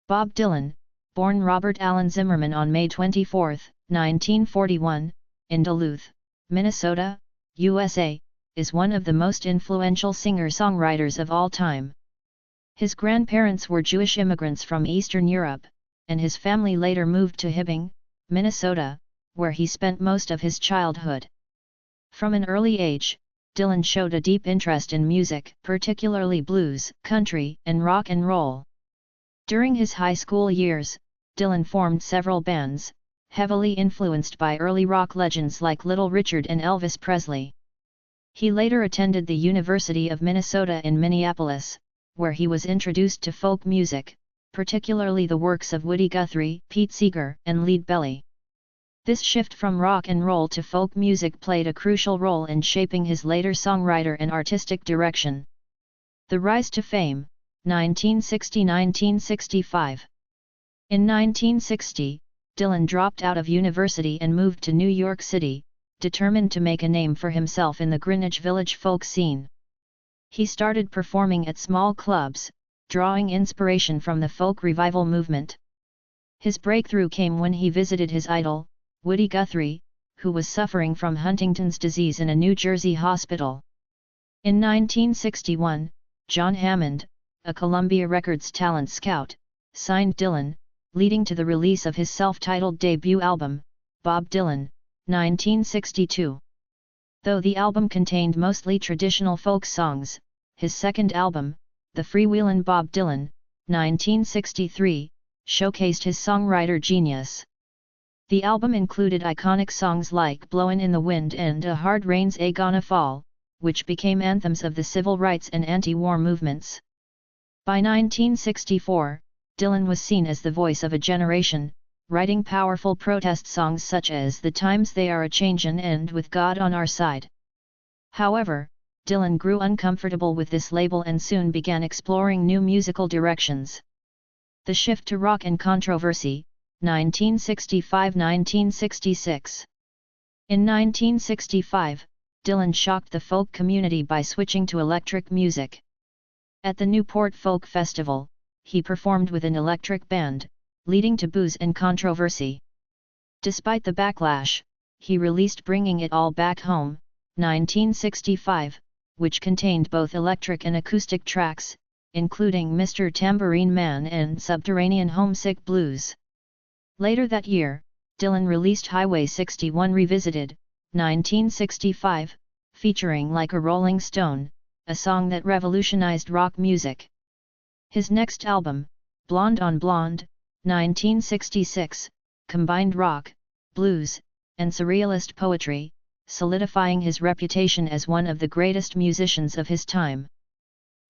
Bob Dylan, born Robert Allen Zimmerman on May 24, 1941, in Duluth, Minnesota, USA, is one of the most influential singer-songwriters of all time. His grandparents were Jewish immigrants from Eastern Europe, and his family later moved to Hibbing, Minnesota, where he spent most of his childhood. From an early age, Dylan showed a deep interest in music, particularly blues, country, and rock and roll. During his high school years, Dylan formed several bands, heavily influenced by early rock legends like Little Richard and Elvis Presley. He later attended the University of Minnesota in Minneapolis, where he was introduced to folk music, particularly the works of Woody Guthrie, Pete Seeger, and Lead Belly. This shift from rock and roll to folk music played a crucial role in shaping his later songwriter and artistic direction. The rise to fame, 1960–1965. In 1960, Dylan dropped out of university and moved to New York City, determined to make a name for himself in the Greenwich Village folk scene. He started performing at small clubs, drawing inspiration from the folk revival movement. His breakthrough came when he visited his idol, Woody Guthrie, who was suffering from Huntington's disease in a New Jersey hospital. In 1961, John Hammond, a Columbia Records talent scout, signed Dylan, leading to the release of his self-titled debut album, Bob Dylan, 1962. Though the album contained mostly traditional folk songs, his second album, The Freewheelin' Bob Dylan, 1963, showcased his songwriter genius. The album included iconic songs like Blowin' in the Wind and A Hard Rain's A Gonna Fall, which became anthems of the civil rights and anti-war movements. By 1964, Dylan was seen as the voice of a generation, writing powerful protest songs such as The Times They Are A-Changin' and With God on Our Side. However, Dylan grew uncomfortable with this label and soon began exploring new musical directions. The shift to rock and controversy, 1965–1966. In 1965, Dylan shocked the folk community by switching to electric music. At the Newport Folk Festival, he performed with an electric band, leading to boos and controversy. Despite the backlash, he released Bringing It All Back Home, 1965, which contained both electric and acoustic tracks, including Mr. Tambourine Man and Subterranean Homesick Blues. Later that year, Dylan released Highway 61 Revisited, 1965, featuring Like a Rolling Stone, a song that revolutionized rock music. His next album, Blonde on Blonde, 1966, combined rock, blues, and surrealist poetry, solidifying his reputation as one of the greatest musicians of his time.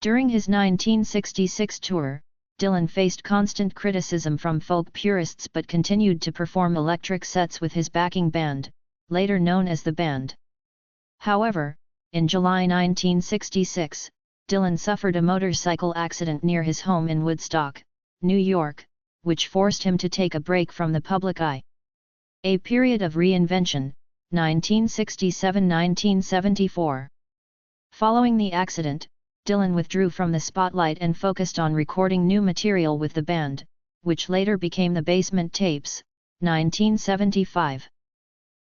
During his 1966 tour, Dylan faced constant criticism from folk purists but continued to perform electric sets with his backing band, later known as the Band. However, in July 1966, Dylan suffered a motorcycle accident near his home in Woodstock, New York, which forced him to take a break from the public eye. A period of reinvention, 1967–1974. Following the accident, Dylan withdrew from the spotlight and focused on recording new material with the band, which later became the Basement Tapes, 1975.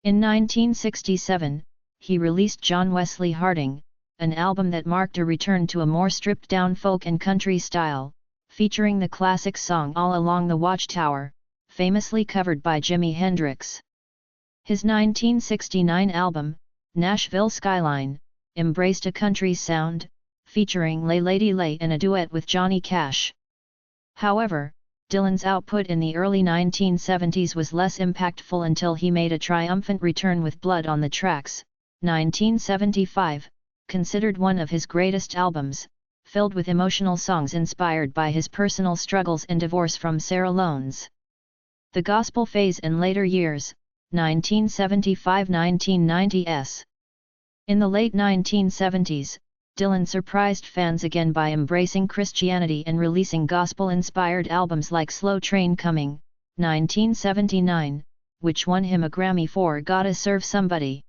In 1967, he released John Wesley Harding, an album that marked a return to a more stripped-down folk and country style, featuring the classic song All Along the Watchtower, famously covered by Jimi Hendrix. His 1969 album, Nashville Skyline, embraced a country sound, featuring Lay Lady Lay and a duet with Johnny Cash. However, Dylan's output in the early 1970s was less impactful until he made a triumphant return with Blood on the Tracks, 1975, considered one of his greatest albums, filled with emotional songs inspired by his personal struggles and divorce from Sarah Lones. The gospel phase in later years, 1975–1990s. In the late 1970s, Dylan surprised fans again by embracing Christianity and releasing gospel-inspired albums like Slow Train Coming, 1979, which won him a Grammy for Gotta Serve Somebody.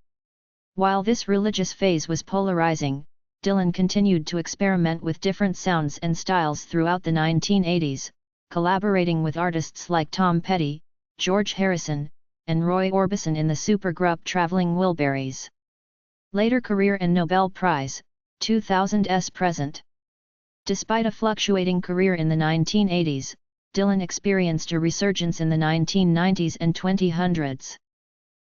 While this religious phase was polarizing, Dylan continued to experiment with different sounds and styles throughout the 1980s, collaborating with artists like Tom Petty, George Harrison, and Roy Orbison in the supergroup Traveling Wilburys. Later career and Nobel Prize, 2000s present. Despite a fluctuating career in the 1980s, Dylan experienced a resurgence in the 1990s and 2000s.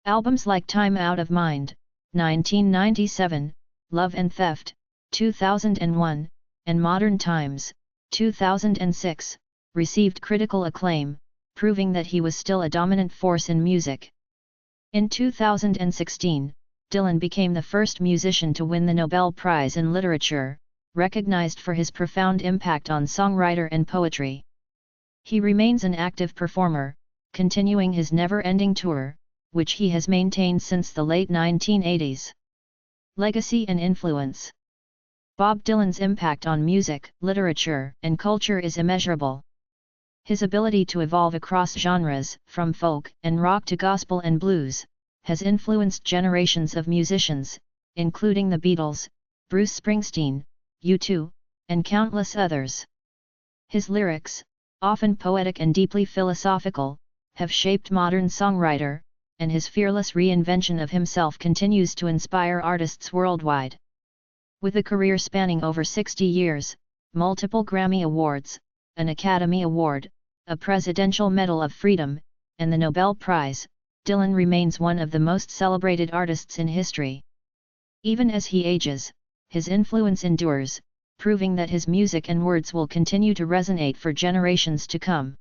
Albums like Time Out of Mind, 1997, Love and Theft, 2001, and Modern Times, 2006, received critical acclaim, proving that he was still a dominant force in music. In 2016, Dylan became the first musician to win the Nobel Prize in Literature, recognized for his profound impact on songwriter and poetry. He remains an active performer, continuing his never-ending tour, which he has maintained since the late 1980s. Legacy and influence. Bob Dylan's impact on music, literature, and culture is immeasurable. His ability to evolve across genres, from folk and rock to gospel and blues, has influenced generations of musicians, including the Beatles, Bruce Springsteen, U2, and countless others. His lyrics, often poetic and deeply philosophical, have shaped modern songwriter, and his fearless reinvention of himself continues to inspire artists worldwide. With a career spanning over 60 years, multiple Grammy Awards, an Academy Award, a Presidential Medal of Freedom, and the Nobel Prize, Dylan remains one of the most celebrated artists in history. Even as he ages, his influence endures, proving that his music and words will continue to resonate for generations to come.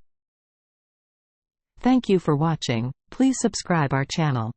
Thank you for watching. Please subscribe our channel.